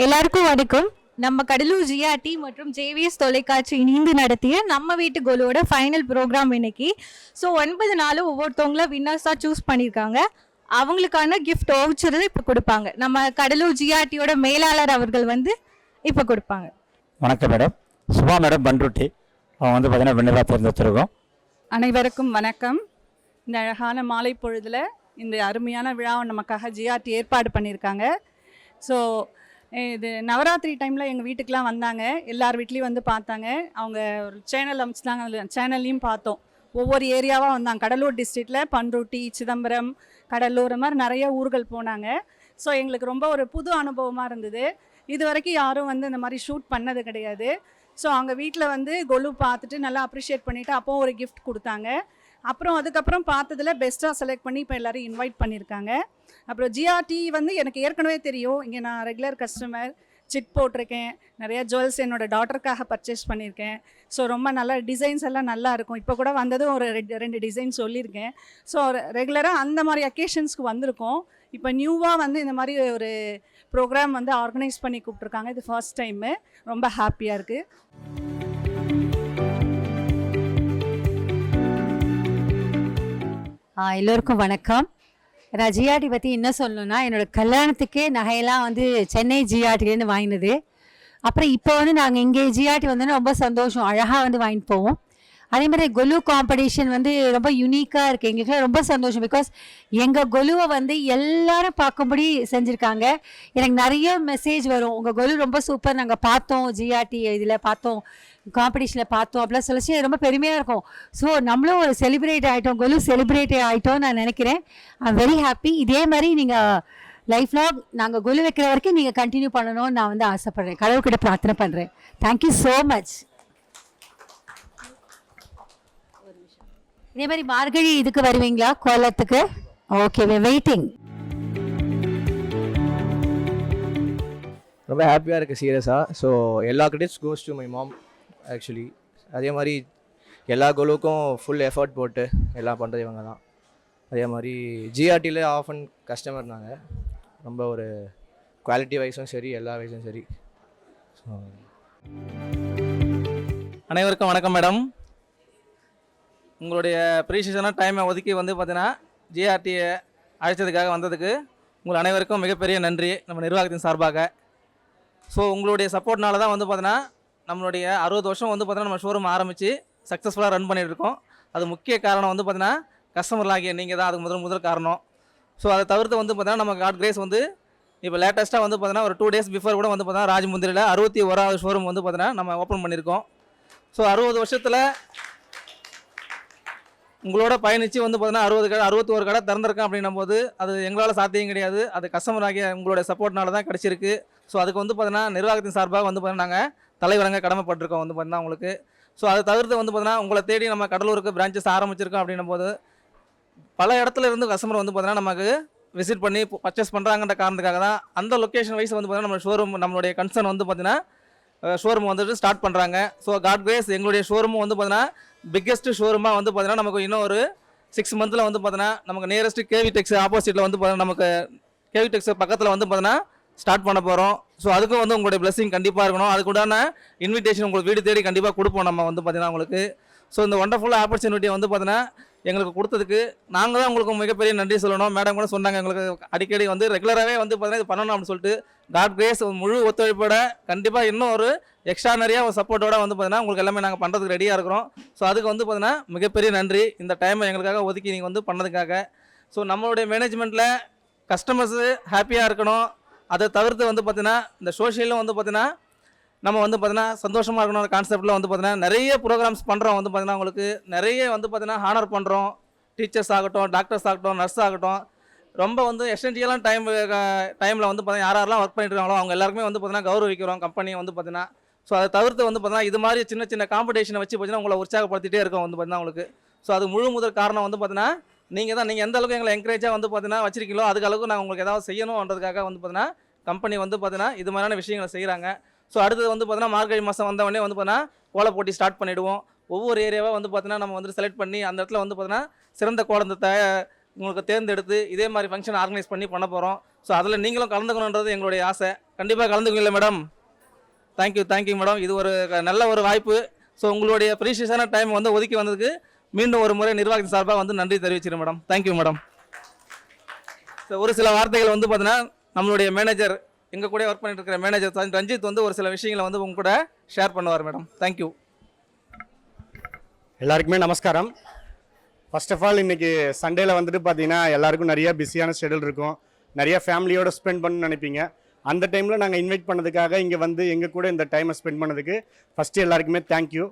எல்லாருக்கும் வணக்கம். நம்ம கடலூர் ஜிஆர்டி மற்றும் ஜேவிஎஸ் தொலைக்காட்சி இணைந்து நடத்திய நம்ம வீட்டு கோலோட ஃபைனல் ப்ரோக்ராம் இன்னைக்கு. ஸோ 9 நாளும் ஒவ்வொருத்தவங்கள வின்னர்ஸாக சூஸ் பண்ணியிருக்காங்க. அவங்களுக்கான கிஃப்ட் வவுச்சர் இப்போ கொடுப்பாங்க. நம்ம கடலூர் ஜிஆர்டியோட மேலாளர் அவர்கள் வந்து இப்போ கொடுப்பாங்க. வணக்கம் மேடம். சுபா மேடம் பண்ருட்டி அவங்க வந்து பார்த்தீங்கன்னா வின்னராக தேர்ந்தெடுத்திருக்கோம். அனைவருக்கும் வணக்கம். இந்த அழகான மாலை பொழுதில் இந்த அருமையான விழாவை நமக்காக ஜிஆர்டி ஏற்பாடு பண்ணியிருக்காங்க. ஸோ இது நவராத்திரி டைமில் எங்கள் வீட்டுக்கெலாம் வந்தாங்க. எல்லார் வீட்லேயும் வந்து பார்த்தாங்க. அவங்க ஒரு சேனல் அமைச்சிட்டாங்க. அதில் சேனல்லையும் பார்த்தோம். ஒவ்வொரு ஏரியாவாக வந்தாங்க. கடலூர் டிஸ்ட்ரிக்டில் பண்ருட்டி, சிதம்பரம், கடலூர் மாதிரி நிறைய ஊர்கள் போனாங்க. ஸோ எங்களுக்கு ரொம்ப ஒரு புது அனுபவமாக இருந்தது. இது வரைக்கும் யாரும் வந்து இந்த மாதிரி ஷூட் பண்ணது கிடையாது. ஸோ அவங்க வீட்டில் வந்து கொலு பார்த்துட்டு நல்லா அப்ரிஷியேட் பண்ணிவிட்டு அப்போது ஒரு கிஃப்ட் கொடுத்தாங்க. அப்புறம் அதுக்கப்புறம் பார்த்ததில் பெஸ்ட்டாக செலக்ட் பண்ணி இப்போ எல்லோரும் இன்வைட் பண்ணியிருக்காங்க. அப்புறம் ஜிஆர்டி வந்து எனக்கு ஏற்கனவே தெரியும். இங்கே நான் ரெகுலர் கஸ்டமர். சிட் போட்டிருக்கேன். நிறையா ஜுவல்ஸ் என்னோடய டாட்டருக்காக பர்ச்சேஸ் பண்ணியிருக்கேன். ஸோ ரொம்ப நல்லா டிசைன்ஸ் எல்லாம் நல்லா இருக்கும். இப்போ கூட வந்ததும் ஒரு ரெண்டு டிசைன் சொல்லியிருக்கேன். ஸோ ரெகுலராக அந்த மாதிரி அக்கேஷன்ஸ்க்கு வந்திருக்கோம். இப்போ நியூவாக வந்து இந்த மாதிரி ஒரு ப்ரோக்ராம் வந்து ஆர்கனைஸ் பண்ணி கூப்பிட்ருக்காங்க. இது ஃபர்ஸ்ட் டைமு. ரொம்ப ஹாப்பியாக இருக்குது. எல்லோருக்கும் வணக்கம். நான் ஜிஆர்டி பற்றி என்ன சொல்லணும்னா, என்னோடய கல்யாணத்துக்கே நகையெல்லாம் வந்து சென்னை ஜிஆர்டிலேருந்து வாங்கினது. அப்புறம் இப்போ வந்து நாங்கள் இங்கே ஜிஆர்டி வந்தோன்னா ரொம்ப சந்தோஷம். அழகாக வந்து வாங்கிட்டு போவோம். அதே மாதிரி கொலு காம்படிஷன் வந்து ரொம்ப யூனிக்காக இருக்குது. எங்களுக்குலாம் ரொம்ப சந்தோஷம். பிகாஸ் எங்கள் கொலுவை வந்து எல்லாரும் பார்க்கும்படி செஞ்சுருக்காங்க. எனக்கு நிறைய மெசேஜ் வரும், உங்கள் கொலு ரொம்ப சூப்பர், நாங்கள் பார்த்தோம், ஜிஆர்டி இதில் பார்த்தோம், காம்படிஷனில் பார்த்தோம் அப்படிலாம் சொல்லிச்சு. ரொம்ப பெருமையாக இருக்கும். ஸோ நம்மளும் ஒரு செலிப்ரேட் ஆகிட்டோம், கொலு செலிப்ரேட் ஆகிட்டோம் நான் நினைக்கிறேன். I am very happy. இதே மாதிரி நீங்கள் லைஃப் லாங் நாங்கள் கொலு வைக்கிற வரைக்கும் நீங்கள் கண்டினியூ பண்ணணும்னு நான் வந்து ஆசைப்பட்றேன். கடவுள்கிட்ட பிரார்த்தனை பண்ணுறேன். Thank you so much. இதே மாதிரி மார்கழி இதுக்கு வருவீங்களா கோலத்துக்கு? Okay, waiting. ரொம்ப ஹாப்பியாக இருக்குது சீரியஸாக. ஸோ எல்லா credits goes to my mom actually. அதே மாதிரி எல்லா கோலுக்கும் ஃபுல் எஃபர்ட் போட்டு எல்லாம் பண்ணுறது இவங்க தான். அதே மாதிரி ஜிஆர்டியில் ஆஃபன் கஸ்டமர் நாங்கள். ரொம்ப ஒரு குவாலிட்டி வைஸும் சரி, எல்லா வைஸும் சரி. ஸோ அனைவருக்கும் வணக்கம் மேடம். உங்களுடைய ப்ரீஷியஸான டைமை ஒதுக்கி வந்து பார்த்தீங்கன்னா ஜிஆர்டியை அழைச்சதுக்காக வந்ததுக்கு உங்கள் அனைவருக்கும் மிகப்பெரிய நன்றி நம்ம நிர்வாகத்தின் சார்பாக. ஸோ உங்களுடைய சப்போர்ட்னால தான் வந்து பார்த்தீங்கன்னா நம்மளுடைய 60 வருஷம் வந்து பார்த்தீங்கன்னா நம்ம ஷோரூம் ஆரம்பித்து சக்ஸஸ்ஃபுல்லாக ரன் பண்ணிகிட்டு இருக்கோம். அது முக்கிய காரணம் வந்து பார்த்தீங்கன்னா கஸ்டமர்லாகிய நீங்கள் தான். அதுக்கு முதல் காரணம். ஸோ அதை தவிர்த்து வந்து பார்த்தீங்கன்னா நம்ம காட் கிரேஸ் வந்து இப்போ லேட்டஸ்ட்டாக வந்து பார்த்தீங்கன்னா ஒரு 2 days பிஃபோர் கூட வந்து பார்த்தீங்கன்னா ராஜமுந்திரியில் 61வது ஷோரூம் வந்து பார்த்தீங்கன்னா நம்ம ஓப்பன் பண்ணியிருக்கோம். ஸோ 60 வருஷத்தில் உங்களோட பயணித்து வந்து பார்த்தீங்கன்னா 61 கடை திறந்திருக்கேன் அப்படின்னும் போது அது எங்களால் சாத்தியம் கிடையாது. அது கஸ்டமர் ஆகிய உங்களுடைய சப்போர்ட்னால தான் கிடச்சிருக்கு. ஸோ அதுக்கு வந்து பார்த்தீங்கன்னா நிர்வாகத்தின் சார்பாக வந்து பார்த்தீங்கன்னா நாங்கள் தலைவரங்க கடமைப்பட்டிருக்கோம் வந்து பார்த்தீங்கன்னா உங்களுக்கு. ஸோ அதை தவிர்த்து வந்து பார்த்தீங்கன்னா உங்களை தேடி நம்ம கடலூருக்கு பிரான்ச்சஸ் ஆரம்பிச்சிருக்கோம் அப்படின்னும் போது பல இடத்துல இருந்து கஸ்டமர் வந்து பார்த்தீங்கன்னா நமக்கு விசிட் பண்ணி பர்ச்சேஸ் பண்ணுறாங்கன்ற காரணத்துக்காக தான் அந்த லொக்கேஷன் வைஸ் வந்து பார்த்தீங்கன்னா நம்ம ஷோரூம் நம்மளுடைய கன்சர்ன் வந்து பார்த்தீங்கன்னா ஷோரூம் வந்துட்டு ஸ்டார்ட் பண்ணுறாங்க. ஸோ காட் கிரேஸ் எங்களுடைய ஷோரூம் வந்து பார்த்தீங்கன்னா பிக்கெஸ்ட் ஷோரூமாக வந்து பார்த்தீங்கன்னா நமக்கு இன்னும் ஒரு 6 months வந்து பார்த்தீங்கன்னா நமக்கு நியரஸ்ட் கேவி டெக்ஸ் ஆப்போசிட்டில் வந்து பார்த்தீங்கன்னா நமக்கு கேவி டெக்ஸ் பக்கத்தில் வந்து பார்த்தீங்கன்னா ஸ்டார்ட் பண்ண போகிறோம். ஸோ அதுக்கும் வந்து உங்களுடைய பிளஸிங் கண்டிப்பாக இருக்கணும். அதுக்குண்டான இன்விடேஷன் உங்களுக்கு வீடு தேடி கண்டிப்பாக கொடுப்போம் நம்ம வந்து பார்த்தீங்கன்னா உங்களுக்கு. ஸோ இந்த ஒண்டர்ஃபுல் ஆப்பர்ச்சுனிட்டியை வந்து பார்த்தீங்கன்னா எங்களுக்கு கொடுத்ததுக்கு நாங்கள் தான் உங்களுக்கு மிகப்பெரிய நன்றி சொல்லணும். மேடம் கூட சொன்னாங்க எங்களுக்கு அடிக்கடி வந்து ரெகுலராகவே வந்து பார்த்தீங்கன்னா இது பண்ணணும் அப்படின்னு சொல்லிட்டு. காட் கிரேஸ் முழு ஒத்துழைப்போட கண்டிப்பாக இன்னும் ஒரு எக்ஸ்ட்ரானரியாக ஒரு சப்போர்ட்டோட வந்து பார்த்தீங்கன்னா உங்களுக்கு எல்லாமே நாங்கள் பண்ணுறதுக்கு ரெடியாக இருக்கிறோம். ஸோ அதுக்கு வந்து பார்த்தீங்கன்னா மிகப்பெரிய நன்றி இந்த டைமை எங்களுக்காக ஒதுக்கி நீங்கள் வந்து பண்ணதுக்காக. ஸோ நம்மளுடைய மேனேஜ்மெண்ட்டில் கஸ்டமர்ஸு ஹாப்பியாக இருக்கணும். அதை தவிர்த்து வந்து பார்த்தீங்கன்னா இந்த சோஷியலில் வந்து பார்த்தீங்கன்னா நம்ம வந்து பார்த்தீங்கன்னா சந்தோஷமாக இருக்கணும் கான்செப்டில் வந்து பார்த்தீங்கன்னா நிறைய ப்ரோக்ராம்ஸ் பண்ணுறோம். வந்து பார்த்தீங்கன்னா உங்களுக்கு நிறைய வந்து பார்த்தீங்கன்னா ஹானர் பண்ணுறோம். டீச்சர்ஸ் ஆகட்டும், டாக்டர்ஸ் ஆகட்டும், நர்ஸ் ஆகட்டும், ரொம்ப வந்து எசென்ஷியலான டைமில் வந்து பார்த்தீங்கன்னா யாரெல்லாம் ஒர்க் பண்ணிட்டு இருக்காங்களோ அவங்க எல்லாருக்குமே வந்து பார்த்தீங்கன்னா கௌரவிக்கிறோம் கம்பெனியை வந்து பார்த்தீங்கன்னா. ஸோ அதை தவிர்த்து வந்து பார்த்தீங்கன்னா இது மாதிரி சின்ன காம்படிஷனை வச்சு பார்த்தீங்கன்னா உங்களை உற்சாகப்படுத்திட்டே இருக்கோம் வந்து பார்த்தீங்கன்னா உங்களுக்கு. ஸோ அது முழு முதல் காரணம் வந்து பார்த்தீங்கன்னா நீங்கள் தான். நீங்கள் எந்த அளவுக்கு எங்களை என்கரேஜாக வந்து பார்த்தீங்கன்னா வச்சிருக்கீங்களோ அதுக்கு அளவுக்கு நாங்கள் உங்களுக்கு ஏதாவது செய்யணுன்றதுக்காக வந்து பார்த்தீங்கன்னா கம்பெனி வந்து பார்த்தீங்கன்னா இது மாதிரியான விஷயங்களை செய்கிறாங்க. ஸோ அடுத்தது வந்து பார்த்தீங்கன்னா மார்கழி மாதம் வந்தவொடனே வந்து பார்த்தீங்கன்னா கோல போட்டி ஸ்டார்ட் பண்ணிவிடுவோம். ஒவ்வொரு ஏரியாவாக வந்து பார்த்தீங்கன்னா நம்ம வந்து செலக்ட் பண்ணி அந்த இடத்துல வந்து பார்த்தீங்கன்னா சிறந்த கோலத்தை உங்களுக்கு தேர்ந்தெடுத்து இதே மாதிரி ஃபங்க்ஷன் ஆர்கனைஸ் பண்ண போகிறோம். ஸோ அதில் நீங்களும் கலந்துக்கணுன்றது எங்களுடைய ஆசை. கண்டிப்பாக கலந்துக்குவீங்களா மேடம்? Thank you madam. இது ஒரு நல்ல ஒரு வாய்ப்பு. ஸோ உங்களுடைய ப்ரீஷியஸான டைம் வந்து ஒதுக்கி வந்ததுக்கு மீண்டும் ஒரு முறை நிர்வாகத்தின் சார்பாக வந்து நன்றி தெரிவிச்சிருக்கேன் மேடம். Thank you madam. ஸோ ஒரு சில வார்த்தைகள் வந்து பார்த்தீங்கன்னா நம்மளுடைய மேனேஜர், எங்கள் கூட ஒர்க் பண்ணிட்டு இருக்கிற மேனேஜர் ரஞ்சித் வந்து ஒரு சில விஷயங்களை வந்து உங்க கூட ஷேர் பண்ணுவார் மேடம். தேங்க்யூ. எல்லாருக்குமே நமஸ்காரம். ஃபர்ஸ்ட் ஆஃப் ஆல் இன்றைக்கி சண்டேயில் வந்துட்டு பார்த்தீங்கன்னா எல்லாருக்கும் நிறைய பிஸியான ஷெடியூல் இருக்கும், நிறைய ஃபேமிலியோடு ஸ்பெண்ட் பண்ணணும்னு நினைப்பீங்க. அந்த டைமில் நாங்கள் இன்வைட் பண்ணதுக்காக இங்கே வந்து எங்கள் கூட இந்த டைமை ஸ்பெண்ட் பண்ணதுக்கு ஃபஸ்ட்டு எல்லாருக்குமே தேங்க்யூ.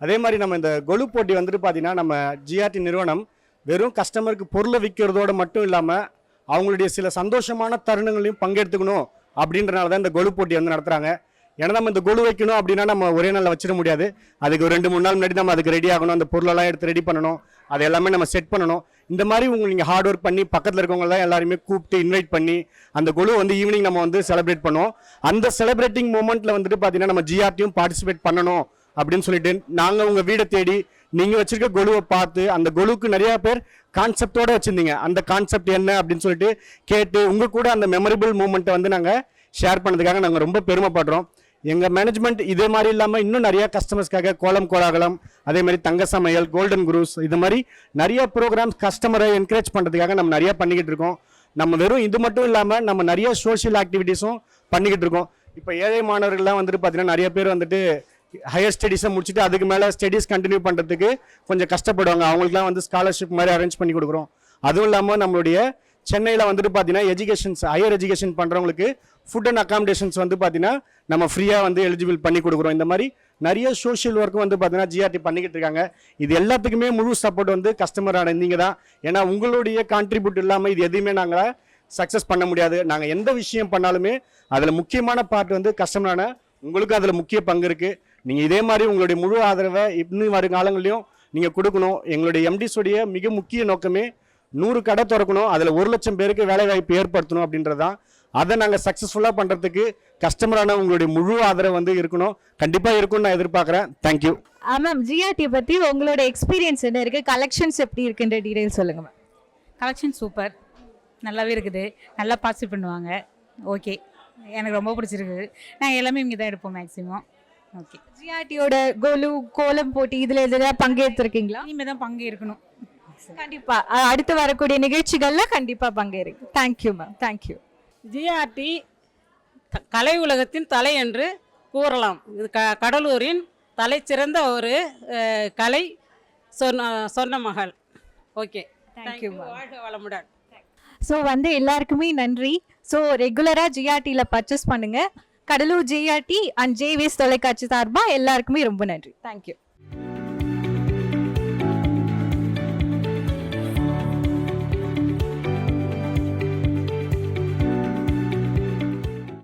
அதே மாதிரி நம்ம இந்த கொலு போட்டி வந்துட்டு பார்த்தீங்கன்னா நம்ம ஜிஆர்டி நிறுவனம் வெறும் கஸ்டமருக்கு பொருளை விற்கிறதோடு மட்டும் இல்லாமல் அவங்களுடைய சில சந்தோஷமான தருணங்களையும் பங்கெடுத்துக்கணும் அப்படின்றனால தான் இந்த கொலு போட்டி வந்து நடத்துகிறாங்க. ஏன்னா நம்ம இந்த கொலு வைக்கணும் அப்படின்னா நம்ம ஒரே நாளில் வச்சிட முடியாது. அதுக்கு ஒரு 2-3 நாள் முன்னாடி நம்ம அதுக்கு ரெடி ஆகணும், அந்த பொருளெல்லாம் எடுத்து ரெடி பண்ணணும், அது எல்லாமே நம்ம செட் பண்ணணும். இந்த மாதிரி நீங்கள் ஹார்ட் ஒர்க் பண்ணி பக்கத்தில் இருக்கவங்களாம் எல்லாருமே கூப்பிட்டு இன்வைட் பண்ணி அந்த கொலு வந்து ஈவினிங் நம்ம வந்து செலிப்ரேட் பண்ணுவோம். அந்த செலிப்ரேட்டிங் மூமெண்ட்டில் வந்துட்டு பார்த்தீங்கன்னா நம்ம ஜிஆர்டியும் பார்ட்டிசிபேட் பண்ணணும் அப்படின்னு சொல்லிட்டு நாங்கள் உங்கள் வீடை தேடி நீங்கள் வச்சுருக்க கொலுவை பார்த்து அந்த கொலுவுக்கு நிறையா பேர் கான்செப்டோடு வச்சுருந்தீங்க. அந்த கான்செப்ட் என்ன அப்படின்னு சொல்லிட்டு கேட்டு உங்கள் கூட அந்த மெமரபிள் மூமெண்ட்டை வந்து நாங்கள் ஷேர் பண்ணதுக்காக நாங்கள் ரொம்ப பெருமைப்படுறோம். எங்கள் மேனேஜ்மெண்ட் இதே மாதிரி இல்லாமல் இன்னும் நிறையா கஸ்டமர்ஸ்க்காக கோலம் கோலாகலம், அதே மாதிரி தங்க சமையல், கோல்டன் குரூஸ், இது மாதிரி நிறைய ப்ரோக்ராம்ஸ் கஸ்டமரை என்கரேஜ் பண்ணுறதுக்காக நம்ம நிறையா பண்ணிக்கிட்டு இருக்கோம். நம்ம வெறும் இது மட்டும் இல்லாமல் நம்ம நிறைய சோஷியல் ஆக்டிவிட்டீஸும் பண்ணிக்கிட்டு இருக்கோம். இப்போ ஏழை மாணவர்கள்லாம் வந்துட்டு பார்த்தீங்கன்னா நிறைய பேர் வந்துட்டு ஹையர் ஸ்டடீஸை முடிச்சுட்டு அதுக்கு மேலே ஸ்டடீஸ் கண்டினியூ பண்ணுறதுக்கு கொஞ்சம் கஷ்டப்படுவாங்க. அவங்களுக்குலாம் வந்து ஸ்காலர்ஷிப் மாதிரி அரேஞ்ச் பண்ணி கொடுக்குறோம். அதுவும் இல்லாமல் நம்மளுடைய சென்னையில் வந்துட்டு பார்த்தீங்கன்னா ஹையர் எஜுகேஷன் பண்ணுறவங்களுக்கு ஃபுட் அண்ட் அகாமடேஷன்ஸ் வந்து பார்த்தீங்கன்னா நம்ம ஃப்ரீயாக வந்து எலிஜிபிள் பண்ணி கொடுக்குறோம். இந்த மாதிரி நிறைய சோஷியல் ஒர்க்கும் வந்து பார்த்தீங்கன்னா ஜிஆர்டி பண்ணிக்கிட்டு இருக்காங்க. இது எல்லாத்துக்குமே முழு சப்போர்ட் வந்து கஸ்டமரான நீங்கள் தான். ஏன்னா உங்களுடைய கான்ட்ரிபியூட் இல்லாமல் இது எதுவுமே நாங்கள் சக்ஸஸ் பண்ண முடியாது. நாங்கள் எந்த விஷயம் பண்ணாலுமே அதில் முக்கியமான பார்ட் வந்து கஸ்டமரான உங்களுக்கும் அதில் முக்கிய பங்கு இருக்குது. நீங்கள் இதே மாதிரி உங்களுடைய முழு ஆதரவை இன்னும் வரும் காலங்களையும் நீங்கள் கொடுக்கணும். எங்களுடைய எம்டிஸோடைய மிக முக்கிய நோக்கமே 100 கடை திறக்கணும், அதில் 1 லட்சம் பேருக்கு வேலைவாய்ப்பு ஏற்படுத்தணும் அப்படின்றது தான். அதை நாங்கள் சக்ஸஸ்ஃபுல்லாக பண்ணுறதுக்கு கஸ்டமரான உங்களுடைய முழு ஆதரவு வந்து இருக்கணும். கண்டிப்பாக இருக்கும்னு நான் எதிர்பார்க்குறேன். தேங்க்யூ. மேம், ஜிஆர்டி பற்றி உங்களோட எக்ஸ்பீரியன்ஸ் என்ன இருக்குது, கலெக்ஷன்ஸ் எப்படி இருக்குன்ற டீடைல் சொல்லுங்கள் மேம். கலெக்ஷன் சூப்பர், நல்லாவே இருக்குது, நல்லா பார்ட்டிசிபேட் பண்ணுவாங்க. ஓகே, எனக்கு ரொம்ப பிடிச்சிருக்குது. நாங்கள் எல்லாமே இங்கே தான் எடுப்போம் மேக்ஸிமம். ஓகே, ஜிஆர்டியோட கொலு கோலம் போட்டி இதில் எதாவது பங்கேற்றிருக்கீங்களா? இனிமேல் தான் பங்கு இருக்கணும். கண்டிப்பாக அடுத்து வரக்கூடிய நிகழ்ச்சிகளில் கண்டிப்பாக பங்கேறுங்க. Thank you ma'am. தேங்க்யூ. ஜிஆர்டி கலை உலகத்தின் தலை என்று கூறலாம். இது கடலூரின் தலைச்சிறந்த ஒரு கலை சொன்ன மகள். Okay, thank you. வாழ்க வளமுடன். ஸோ வந்து எல்லாருக்குமே நன்றி. ஸோ ரெகுலராக ஜிஆர்டியில் பர்ச்சேஸ் பண்ணுங்கள். கடலூர் ஜிஆர்டி அண்ட் ஜேவிஎஸ் தொலைக்காட்சி சார்பாக எல்லாருக்குமே ரொம்ப நன்றி. தேங்க்யூ.